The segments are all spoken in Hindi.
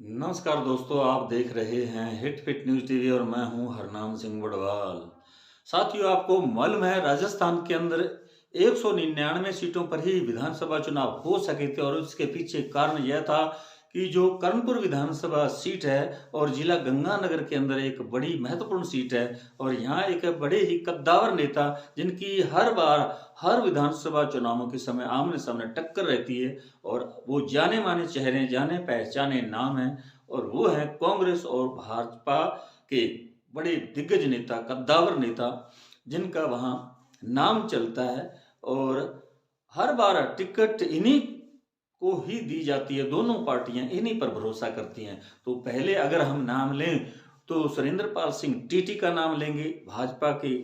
नमस्कार दोस्तों, आप देख रहे हैं हिट फिट न्यूज़ टीवी और मैं हूं हरनाम सिंह बड़वाल। साथियों, आपको मालूम है राजस्थान के अंदर 199 सीटों पर ही विधानसभा चुनाव हो सके थे और उसके पीछे कारण यह था कि जो कर्णपुर विधानसभा सीट है और जिला गंगानगर के अंदर एक बड़ी महत्वपूर्ण सीट है और यहाँ एक बड़े ही कद्दावर नेता जिनकी हर बार हर विधानसभा चुनावों के समय आमने सामने टक्कर रहती है और वो जाने माने चेहरे, जाने पहचाने नाम हैं और वो हैं कांग्रेस और भाजपा के बड़े दिग्गज नेता, कद्दावर नेता, जिनका वहाँ नाम चलता है और हर बार टिकट इन्हीं को ही दी जाती है। दोनों पार्टियां इन्हीं पर भरोसा करती हैं। तो पहले अगर हम नाम लें तो सुरेंद्र पाल सिंह टीटी का नाम लेंगे। भाजपा के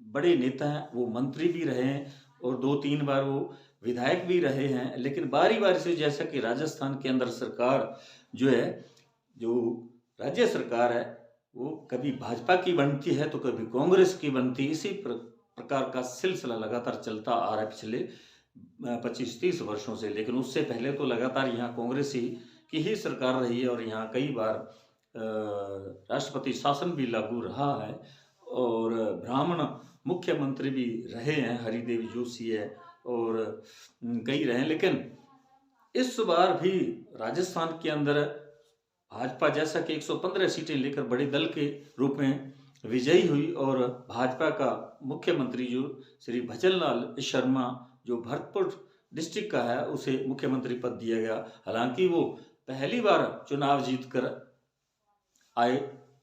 बड़े नेता हैं, वो मंत्री भी रहे हैं और 2-3 बार वो विधायक भी रहे हैं। लेकिन बारी-बारी से जैसा कि राजस्थान के अंदर सरकार जो है, जो राज्य सरकार है, वो कभी भाजपा की बनती है तो कभी कांग्रेस की बनती है। इसी प्रकार का सिलसिला लगातार चलता आ रहा है पिछले 25-30 वर्षों से। लेकिन उससे पहले तो लगातार यहाँ कांग्रेस की ही सरकार रही है और यहाँ कई बार राष्ट्रपति शासन भी लागू रहा है और ब्राह्मण मुख्यमंत्री भी रहे हैं, हरिदेव जोशी है और कई रहे हैं। लेकिन इस बार भी राजस्थान के अंदर भाजपा जैसा कि 115 सीटें लेकर बड़े दल के रूप में विजयी हुई और भाजपा का मुख्यमंत्री जो श्री भजनलाल शर्मा, जो भरतपुर डिस्ट्रिक्ट का है, उसे मुख्यमंत्री पद दिया गया। हालांकि वो पहली बार चुनाव जीतकर आए,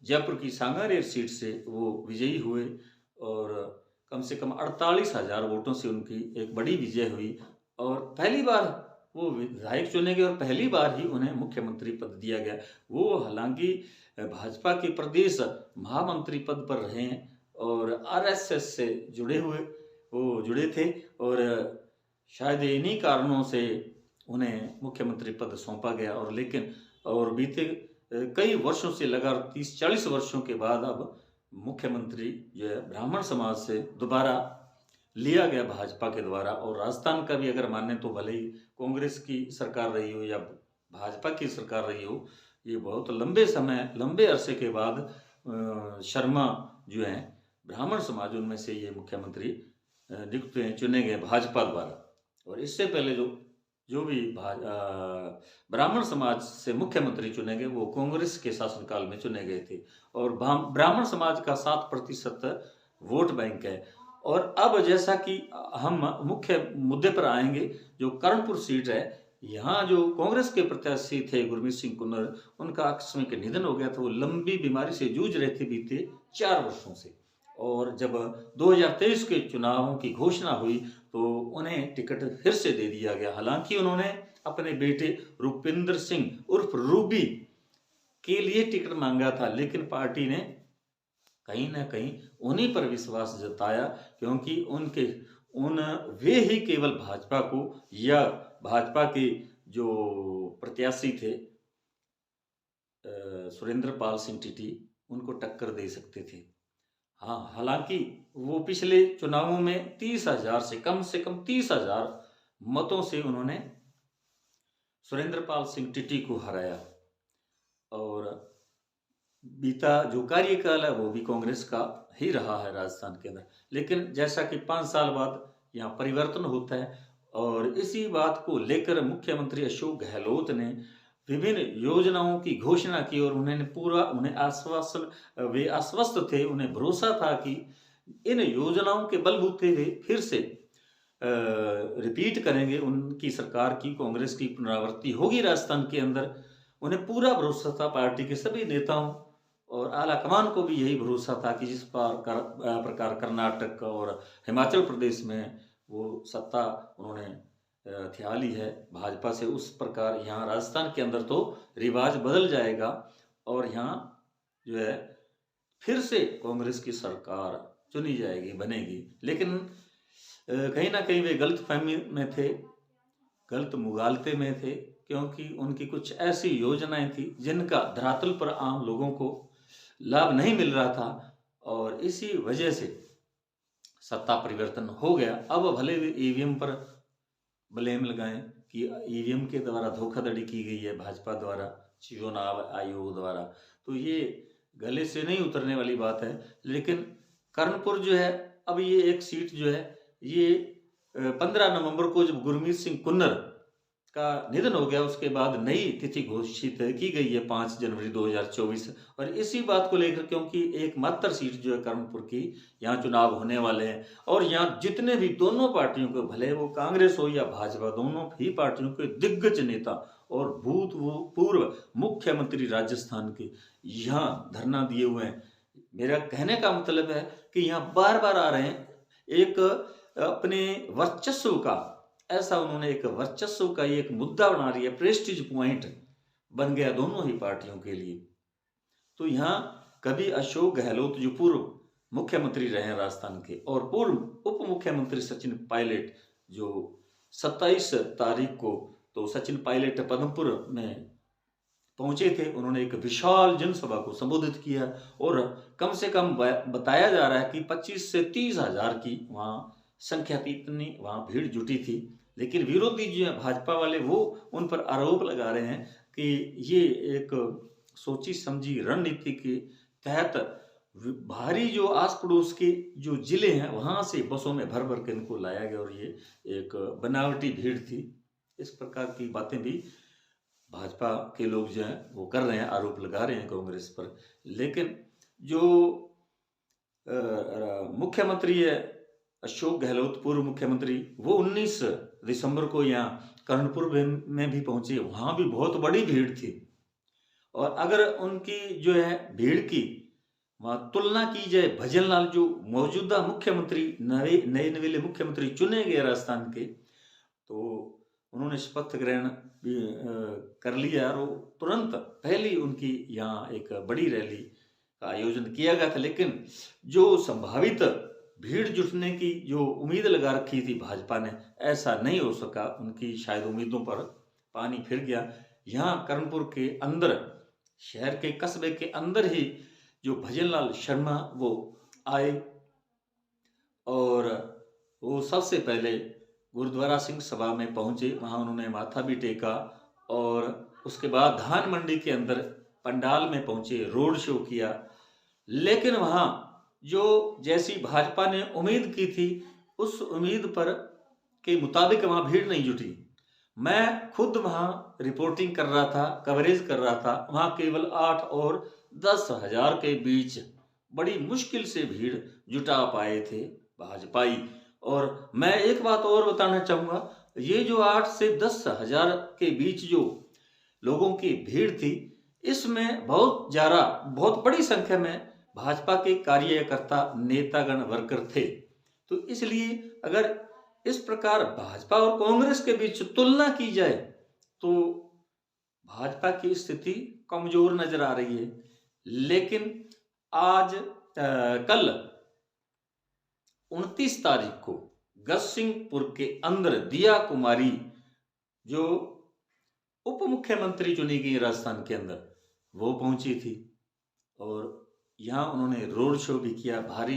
जयपुर की सांगानेर सीट से वो विजयी हुए और कम से कम 48,000 वोटों से उनकी एक बड़ी विजय हुई और पहली बार वो विधायक चुने गए और पहली बार ही उन्हें मुख्यमंत्री पद दिया गया। वो हालांकि भाजपा के प्रदेश महामंत्री पद पर रहे हैं और आरएसएस से जुड़े थे और शायद इन्हीं कारणों से उन्हें मुख्यमंत्री पद सौंपा गया और बीते कई वर्षों से लगातार 30-40 वर्षों के बाद अब मुख्यमंत्री जो है ब्राह्मण समाज से दोबारा लिया गया भाजपा के द्वारा। और राजस्थान का भी अगर माने तो भले ही कांग्रेस की सरकार रही हो या भाजपा की सरकार रही हो, ये बहुत लंबे अरसे के बाद शर्मा जो हैं ब्राह्मण समाज, उनमें से ये मुख्यमंत्री नियुक्त चुने गए भाजपा द्वारा। और इससे पहले जो भी ब्राह्मण समाज से मुख्यमंत्री चुने गए वो कांग्रेस के शासनकाल में चुने गए थे और ब्राह्मण समाज का 7% वोट बैंक है। और अब जैसा कि हम मुख्य मुद्दे पर आएंगे, जो कर्णपुर सीट है, यहाँ जो कांग्रेस के प्रत्याशी थे गुरमीत सिंह कुन्नर, उनका आकस्मिक निधन हो गया था। वो लंबी बीमारी से जूझ रहे थे बीते 4 वर्षों से और जब 2023 के चुनावों की घोषणा हुई तो उन्हें टिकट फिर से दे दिया गया। हालांकि उन्होंने अपने बेटे रूपिंदर सिंह उर्फ रूबी के लिए टिकट मांगा था, लेकिन पार्टी ने कहीं ना कहीं उन्हीं पर विश्वास जताया क्योंकि वे ही केवल भाजपा को या भाजपा के जो प्रत्याशी थे सुरेंद्र पाल सिंह टीटी, उनको टक्कर दे सकते थे। हाँ, हालांकि वो पिछले चुनावों में 30,000 से कम 30,000 मतों से उन्होंने सुरेंद्र पाल सिंह टीटी को हराया और बीता जो कार्यकाल है वो भी कांग्रेस का ही रहा है राजस्थान के अंदर। लेकिन जैसा कि 5 साल बाद यहाँ परिवर्तन होता है और इसी बात को लेकर मुख्यमंत्री अशोक गहलोत ने विभिन्न योजनाओं की घोषणा की और उन्हें वे आश्वस्त थे, उन्हें भरोसा था कि इन योजनाओं के बलबूते वे फिर से रिपीट करेंगे, उनकी सरकार की, कांग्रेस की पुनरावृत्ति होगी राजस्थान के अंदर। उन्हें पूरा भरोसा था, पार्टी के सभी नेताओं और आला कमान को भी यही भरोसा था कि जिस प्रकार कर्नाटक और हिमाचल प्रदेश में वो सत्ता उन्होंने हथिया ली है भाजपा से, उस प्रकार यहाँ राजस्थान के अंदर तो रिवाज बदल जाएगा और यहाँ जो है फिर से कांग्रेस की सरकार चुनी जाएगी, बनेगी। लेकिन कहीं ना कहीं वे गलतफहमी में थे, गलत मुगालते में थे क्योंकि उनकी कुछ ऐसी योजनाएं थी जिनका धरातल पर आम लोगों को लाभ नहीं मिल रहा था और इसी वजह से सत्ता परिवर्तन हो गया। अब भले ईवीएम पर ब्लेम लगाएं कि ईवीएम के द्वारा धोखाधड़ी की गई है भाजपा द्वारा, चुनाव आयोग द्वारा। तो ये गले से नहीं उतरने वाली बात है। लेकिन कर्णपुर जो है, अब ये एक सीट जो है, ये 15 नवंबर को जब गुरमीत सिंह कुन्नर का निधन हो गया, उसके बाद नई तिथि घोषित की गई है 5 जनवरी 2024। और इसी बात को लेकर, क्योंकि एकमात्र सीट जो है कर्णपुर की, यहाँ चुनाव होने वाले हैं और यहाँ जितने भी दोनों पार्टियों को, भले वो कांग्रेस हो या भाजपा, दोनों ही पार्टियों के दिग्गज नेता और भूतपूर्व मुख्यमंत्री राजस्थान के यहाँ धरना दिए हुए हैं। मेरा कहने का मतलब है कि यहाँ बार बार आ रहे हैं, एक अपने वर्चस्व का, ऐसा उन्होंने एक वर्चस्व का ये एक मुद्दा बना रही है, प्रेस्टीज पॉइंट बन गया दोनों ही पार्टियों के लिए। तो यहाँ कभी अशोक गहलोत जो पूर्व मुख्यमंत्री रहे हैं राजस्थान के, और पूर्व उप मुख्यमंत्री सचिन पायलट जो 27 तारीख को, तो सचिन पायलट पद्मपुर में पहुंचे थे, उन्होंने एक विशाल जनसभा को संबोधित किया और कम से कम बताया जा रहा है कि 25 से 30 हजार की वहाँ संख्या थी, इतनी वहाँ भीड़ जुटी थी। लेकिन विरोधी जो है भाजपा वाले, वो उन पर आरोप लगा रहे हैं कि ये एक सोची समझी रणनीति के तहत भारी जो आस पड़ोस के जो जिले हैं वहाँ से बसों में भर भर के इनको लाया गया और ये एक बनावटी भीड़ थी। इस प्रकार की बातें भी भाजपा के लोग जो हैं वो कर रहे हैं, आरोप लगा रहे हैं कांग्रेस पर। लेकिन जो मुख्यमंत्री है अशोक गहलोत, पूर्व मुख्यमंत्री, वो 19 दिसंबर को यहाँ कर्णपुर में भी पहुंचे, वहां भी बहुत बड़ी भीड़ थी। और अगर उनकी जो है भीड़ की वहां तुलना की जाए, भजनलाल जो मौजूदा मुख्यमंत्री, नए नवेले मुख्यमंत्री चुने गए राजस्थान के, तो उन्होंने शपथ ग्रहण भी कर लिया और तुरंत पहली उनकी यहाँ एक बड़ी रैली का आयोजन किया गया था। लेकिन जो संभावित भीड़ जुटने की जो उम्मीद लगा रखी थी भाजपा ने, ऐसा नहीं हो सका। उनकी शायद उम्मीदों पर पानी फिर गया। यहाँ कर्णपुर के अंदर, शहर के कस्बे के अंदर ही जो भजनलाल शर्मा वो आए और वो सबसे पहले गुरुद्वारा सिंह सभा में पहुंचे, वहां उन्होंने माथा भी टेका और उसके बाद धान मंडी के अंदर पंडाल में पहुंचे, रोड शो किया। लेकिन वहां जो जैसी भाजपा ने उम्मीद की थी, उस उम्मीद पर के मुताबिक वहां भीड़ नहीं जुटी। मैं खुद वहां रिपोर्टिंग कर रहा था, कवरेज कर रहा था, वहां केवल 8 और 10 हजार के बीच बड़ी मुश्किल से भीड़ जुटा पाए थे भाजपाई। और मैं एक बात और बताना चाहूंगा, ये जो 8 से 10 हजार के बीच जो लोगों की भीड़ थी, इसमें बहुत बड़ी संख्या में भाजपा के कार्यकर्ता, नेतागण, वर्कर थे। तो इसलिए अगर इस प्रकार भाजपा और कांग्रेस के बीच तुलना की जाए तो भाजपा की स्थिति कमजोर नजर आ रही है। लेकिन कल 29 तारीख को गजसिंहपुर के अंदर दिया कुमारी जो उप मुख्यमंत्री चुनी गई राजस्थान के अंदर, वो पहुंची थी और यहाँ उन्होंने रोड शो भी किया। भारी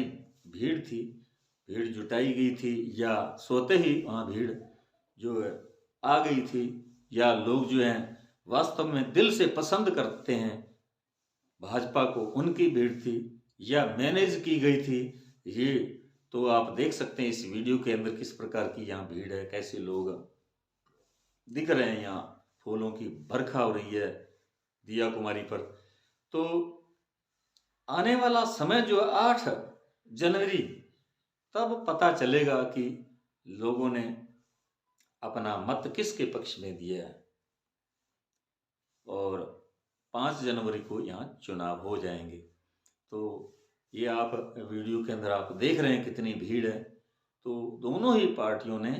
भीड़ थी, भीड़ जुटाई गई थी या सोते ही वहाँ भीड़ जो है आ गई थी, या लोग जो हैं वास्तव में दिल से पसंद करते हैं भाजपा को, उनकी भीड़ थी या मैनेज की गई थी, ये तो आप देख सकते हैं इस वीडियो के अंदर किस प्रकार की यहाँ भीड़ है, कैसे लोग दिख रहे हैं। यहाँ फूलों की बरखा हो रही है दिया कुमारी पर। तो आने वाला समय जो 8 जनवरी, तब पता चलेगा कि लोगों ने अपना मत किसके पक्ष में दिया है। और 5 जनवरी को यहाँ चुनाव हो जाएंगे। तो ये आप वीडियो के अंदर आप देख रहे हैं कितनी भीड़ है। तो दोनों ही पार्टियों ने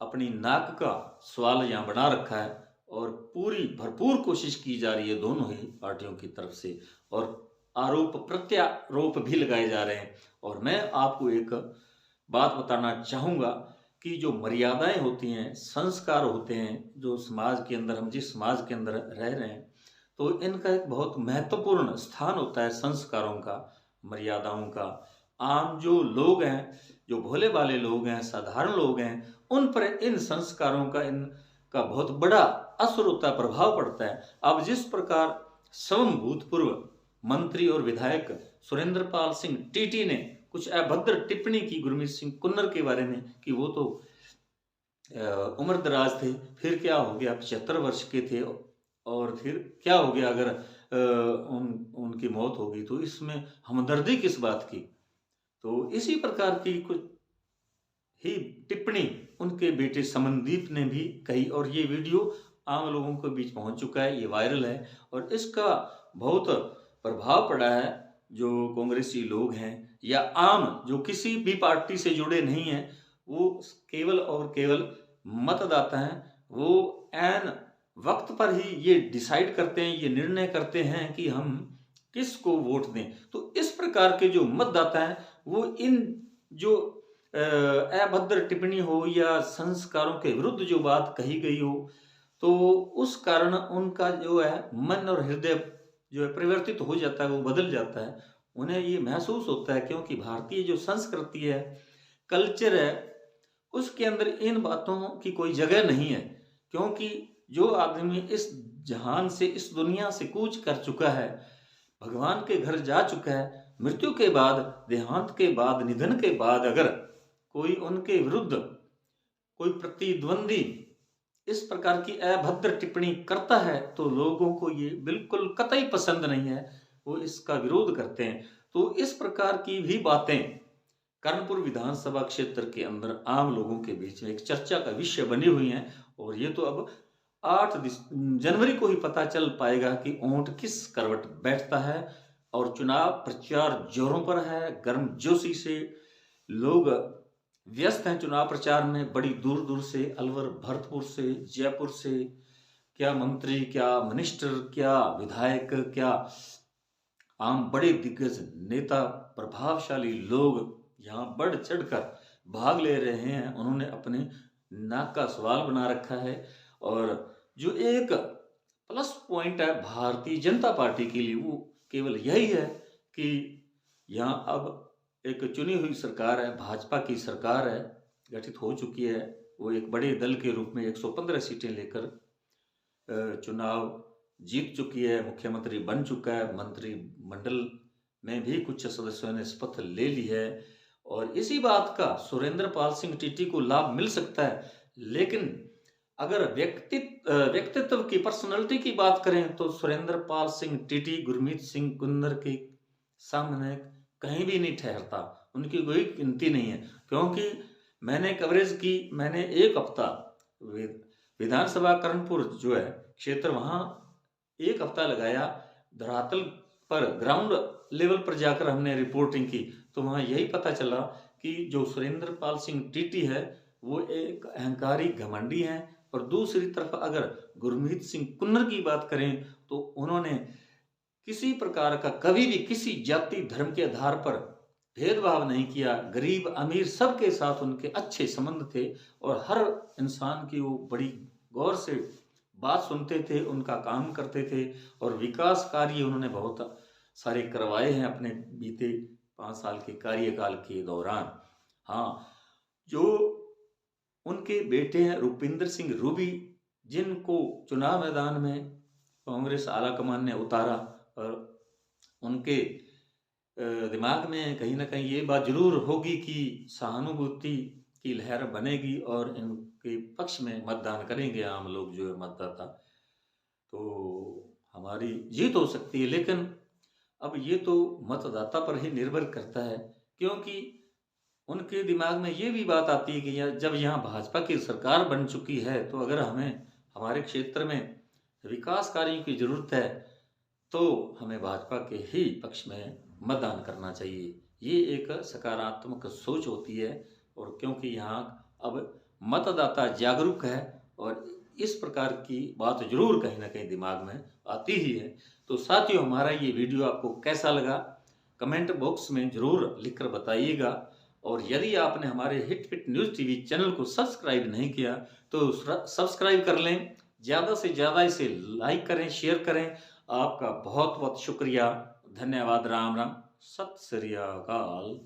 अपनी नाक का सवाल यहाँ बना रखा है और पूरी भरपूर कोशिश की जा रही है दोनों ही पार्टियों की तरफ से, और आरोप प्रत्यारोप भी लगाए जा रहे हैं। और मैं आपको एक बात बताना चाहूँगा कि जो मर्यादाएं होती हैं, संस्कार होते हैं, जो समाज के अंदर, हम जिस समाज के अंदर रह रहे हैं, तो इनका एक बहुत महत्वपूर्ण स्थान होता है, संस्कारों का, मर्यादाओं का। आम जो लोग हैं, जो भोले भाले लोग हैं, साधारण लोग हैं, उन पर इन संस्कारों का, इनका बहुत बड़ा असर होता है, प्रभाव पड़ता है। अब जिस प्रकार स्वयं भूतपूर्व मंत्री और विधायक सुरेंद्र पाल सिंह टीटी ने कुछ अभद्र टिप्पणी की गुरमीत सिंह कुन्नर के बारे में कि वो तो उम्र दराज थे, फिर क्या हो गया, 75 वर्ष के थे, और फिर क्या हो गया अगर उनकी मौत होगी, तो इसमें हमदर्दी किस बात की। तो इसी प्रकार की कुछ ही टिप्पणी उनके बेटे समनदीप ने भी कही, और ये वीडियो आम लोगों के बीच पहुंच चुका है, ये वायरल है, और इसका बहुत प्रभाव पड़ा है। जो कांग्रेसी लोग हैं या आम जो किसी भी पार्टी से जुड़े नहीं हैं, वो केवल और केवल मतदाता हैं, वो ऐन वक्त पर ही ये डिसाइड करते हैं, ये निर्णय करते हैं कि हम किसको वोट दें। तो इस प्रकार के जो मतदाता हैं वो इन जो अभद्र टिप्पणी हो या संस्कारों के विरुद्ध जो बात कही गई हो, तो उस कारण उनका जो है मन और हृदय जो है परिवर्तित हो जाता है, वो बदल जाता है। उन्हें ये महसूस होता है, क्योंकि भारतीय जो संस्कृति है, कल्चर है, उसके अंदर इन बातों की कोई जगह नहीं है। क्योंकि जो आदमी इस जहान से, इस दुनिया से कूच कर चुका है, भगवान के घर जा चुका है, मृत्यु के बाद, देहांत के बाद, निधन के बाद अगर कोई उनके विरुद्ध कोई प्रतिद्वंदी इस प्रकार की अभद्र टिप्पणी करता है, तो लोगों को ये बिल्कुल कतई पसंद नहीं है, वो इसका विरोध करते हैं। तो इस प्रकार की भी बातें कर्णपुर विधानसभा क्षेत्र के अंदर आम लोगों के बीच में एक चर्चा का विषय बनी हुई हैं, और ये तो अब 8 जनवरी को ही पता चल पाएगा कि ऊंट किस करवट बैठता है। और चुनाव प्रचार जोरों पर है, गर्मजोशी से लोग व्यस्त हैं चुनाव प्रचार में। बड़ी दूर दूर से, अलवर, भरतपुर से, जयपुर से, क्या मंत्री, क्या मिनिस्टर, क्या विधायक, क्या आम बड़े दिग्गज नेता, प्रभावशाली लोग यहाँ बढ़ चढ़कर भाग ले रहे हैं। उन्होंने अपने नाक का सवाल बना रखा है। और जो एक प्लस पॉइंट है भारतीय जनता पार्टी के लिए, वो केवल यही है कि यहाँ अब एक चुनी हुई सरकार है, भाजपा की सरकार है, गठित हो चुकी है। वो एक बड़े दल के रूप में 115 सीटें लेकर चुनाव जीत चुकी है, मुख्यमंत्री बन चुका है, मंत्रिमंडल में भी कुछ सदस्यों ने शपथ ले ली है। और इसी बात का सुरेंद्र पाल सिंह टीटी को लाभ मिल सकता है। लेकिन अगर व्यक्तित्व की, पर्सनालिटी की बात करें, तो सुरेंद्र पाल सिंह टीटी गुरमीत सिंह कुन्नर के सामने कहीं भी नहीं ठहरता, उनकी कोई गिनती नहीं है। क्योंकि मैंने कवरेज की, मैंने एक हफ्ता विधानसभा कर्णपुर जो है क्षेत्र, वहाँ एक हफ्ता लगाया, धरातल पर ग्राउंड लेवल पर जाकर हमने रिपोर्टिंग की। तो वहाँ यही पता चला कि जो सुरेंद्र पाल सिंह टीटी है वो एक अहंकारी घमंडी हैं। और दूसरी तरफ अगर गुरमीत सिंह कुन्नर की बात करें, तो उन्होंने किसी प्रकार का कभी भी किसी जाति धर्म के आधार पर भेदभाव नहीं किया। गरीब अमीर सबके साथ उनके अच्छे संबंध थे, और हर इंसान की वो बड़ी गौर से बात सुनते थे, उनका काम करते थे। और विकास कार्य उन्होंने बहुत सारे करवाए हैं अपने बीते 5 साल के कार्यकाल के दौरान। हाँ, जो उनके बेटे हैं रूपिंदर सिंह रूबी, जिनको चुनाव मैदान में कांग्रेस आलाकमान ने उतारा, और उनके दिमाग में कहीं ना कहीं ये बात जरूर होगी कि सहानुभूति की लहर बनेगी और इनके पक्ष में मतदान करेंगे आम लोग, जो है मतदाता, तो हमारी जीत हो सकती है। लेकिन अब ये तो मतदाता पर ही निर्भर करता है, क्योंकि उनके दिमाग में ये भी बात आती है कि जब यहाँ भाजपा की सरकार बन चुकी है, तो अगर हमें हमारे क्षेत्र में विकास कार्यों की जरूरत है, तो हमें भाजपा के ही पक्ष में मतदान करना चाहिए। ये एक सकारात्मक सोच होती है। और क्योंकि यहाँ अब मतदाता जागरूक है, और इस प्रकार की बात जरूर कहीं ना कहीं दिमाग में आती ही है। तो साथियों, हमारा ये वीडियो आपको कैसा लगा, कमेंट बॉक्स में जरूर लिखकर बताइएगा। और यदि आपने हमारे hit fit news TV channel को सब्सक्राइब नहीं किया, तो सब्सक्राइब कर लें, ज़्यादा से ज़्यादा इसे लाइक करें, शेयर करें। आपका बहुत बहुत शुक्रिया, धन्यवाद, राम राम, सत श्री अकाल।